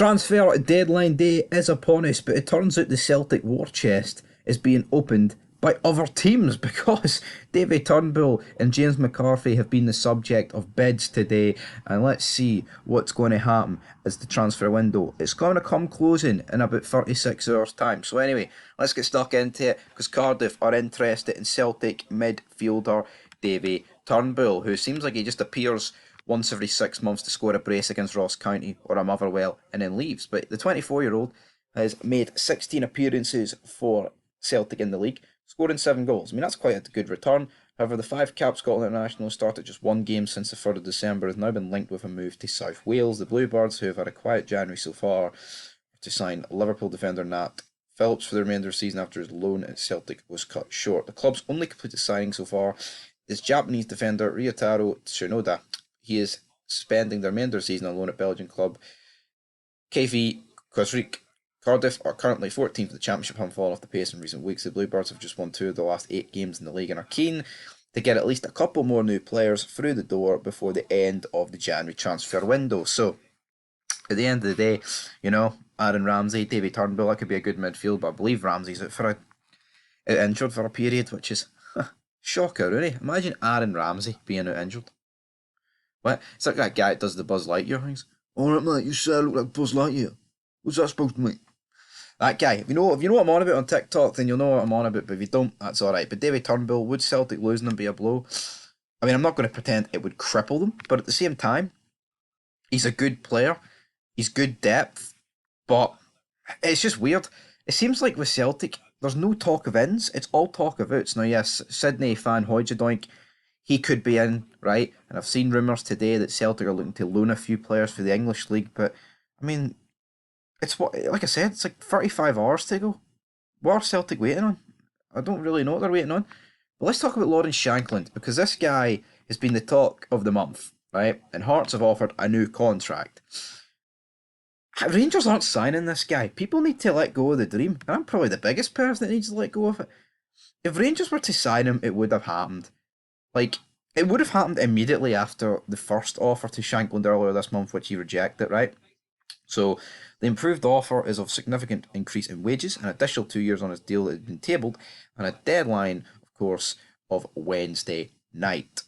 Transfer deadline day is upon us, but it turns out the Celtic war chest is being opened by other teams because David Turnbull and James McCarthy have been the subject of bids today. And let's see what's going to happen as the transfer window. It's going to come closing in about 36 hours' time. So anyway, let's get stuck into it because Cardiff are interested in Celtic midfielder Davy Turnbull, who seems like he just appears once every 6 months to score a brace against Ross County or a Motherwell and then leaves. But the 24-year-old has made 16 appearances for Celtic in the league, scoring 7 goals. I mean, that's quite a good return. However, the 5-cap Scotland international started just 1 game since the 3rd of December has now been linked with a move to South Wales. The Bluebirds, who have had a quiet January so far, to sign Liverpool defender Nat Phillips for the remainder of the season after his loan at Celtic was cut short. The club's only completed signing so far is Japanese defender Ryotaro Tsunoda. He is spending the remainder of the season on loan at Belgian club KV Kozrik. Cardiff are currently 14th of the Championship, having fallen off the pace in recent weeks. The Bluebirds have just won 2 of the last 8 games in the league and are keen to get at least a couple more new players through the door before the end of the January transfer window. So, at the end of the day, you know, Aaron Ramsey, Davy Turnbull, that could be a good midfield, but I believe Ramsey's out injured for a period, which is shocker, really. Imagine Aaron Ramsey being out injured. What? It's like that guy that does the Buzz Lightyear things. Alright, mate, you say I look like Buzz Lightyear. What's that supposed to mean? That guy. If you know what I'm on about on TikTok, then you'll know what I'm on about. But if you don't, that's alright. But David Turnbull, would Celtic losing him be a blow? I mean, I'm not going to pretend it would cripple them, but at the same time, he's a good player. He's good depth, but it's just weird. It seems like with Celtic, there's no talk of ins. It's all talk of outs. Now, yes, Sydney fan Hoyjadoink, he could be in, right? And I've seen rumours today that Celtic are looking to loan a few players for the English league, but I mean, it's what, like I said, it's like 35 hours to go. What are Celtic waiting on? I don't really know what they're waiting on. But let's talk about Lawrence Shankland, because this guy has been the talk of the month, right? And Hearts have offered a new contract. Rangers aren't signing this guy. People need to let go of the dream. And I'm probably the biggest person that needs to let go of it. If Rangers were to sign him, it would have happened. Like, it would have happened immediately after the first offer to Shankland earlier this month, which he rejected, right? So, the improved offer is of significant increase in wages, an additional 2 years on his deal that had been tabled, and a deadline, of course, of Wednesday night,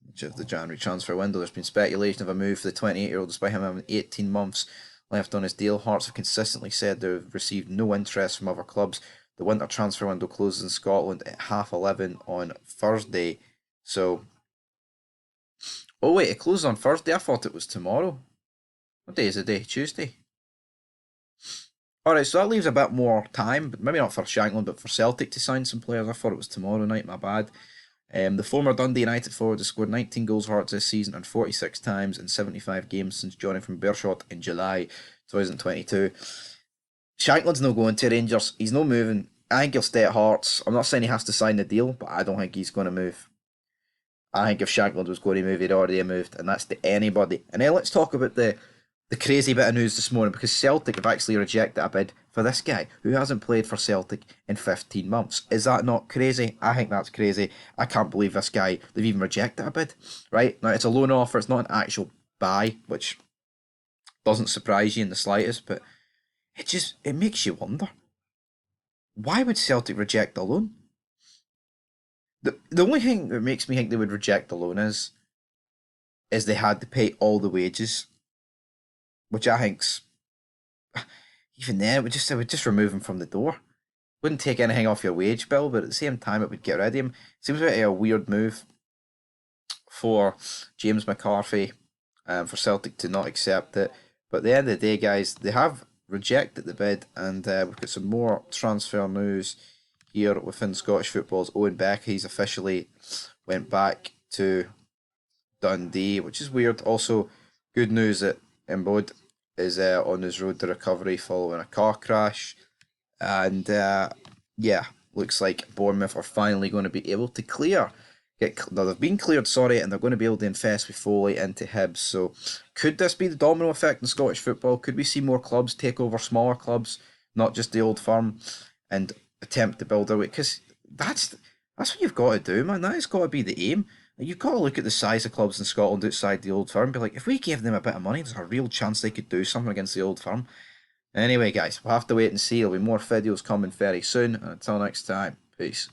which is the January transfer window. There's been speculation of a move for the 28-year-old despite him having 18 months left on his deal. Hearts have consistently said they've received no interest from other clubs. The winter transfer window closes in Scotland at 11:30 on Thursday. So, oh wait, it closes on Thursday? I thought it was tomorrow. What day is the day? Tuesday? Alright, so that leaves a bit more time, but maybe not for Shankland, but for Celtic to sign some players. I thought it was tomorrow night, my bad. The former Dundee United forward has scored 19 goals for Hearts this season and 46 times in 75 games since joining from Beerschot in July 2022. Shankland's no going to Rangers. He's no moving. I think he'll stay at Hearts. I'm not saying he has to sign the deal, but I don't think he's going to move. I think if Shankland was going to move, he'd already moved, and that's to anybody. And then let's talk about the crazy bit of news this morning, because Celtic have actually rejected a bid for this guy who hasn't played for Celtic in 15 months. Is that not crazy? I think that's crazy. I can't believe this guy, they've even rejected a bid, right? Now, it's a loan offer, it's not an actual buy, which doesn't surprise you in the slightest, but it makes you wonder. Why would Celtic reject a loan? The only thing that makes me think they would reject the loan is they had to pay all the wages, which I think's, even then, it would just remove him from the door. Wouldn't take anything off your wage bill, but at the same time, it would get rid of him. Seems like a weird move for James McCarthy, for Celtic to not accept it. But at the end of the day, guys, they have rejected the bid, and we've got some more transfer news here within Scottish football's Owen Beck. He's officially went back to Dundee, which is weird. Also, good news that Embod is on his road to recovery following a car crash. And looks like Bournemouth are finally going to be able to they've been cleared, and they're going to be able to invest with Foley into Hibs. So could this be the domino effect in Scottish football? Could we see more clubs take over smaller clubs, not just the old firm, and attempt to build their way? Because that's what you've got to do, man. That has got to be the aim. You've got to look at the size of clubs in Scotland outside the Old Firm and be like, if we gave them a bit of money, there's a real chance they could do something against the Old Firm. Anyway, guys, we'll have to wait and see. There'll be more videos coming very soon. And until next time, peace.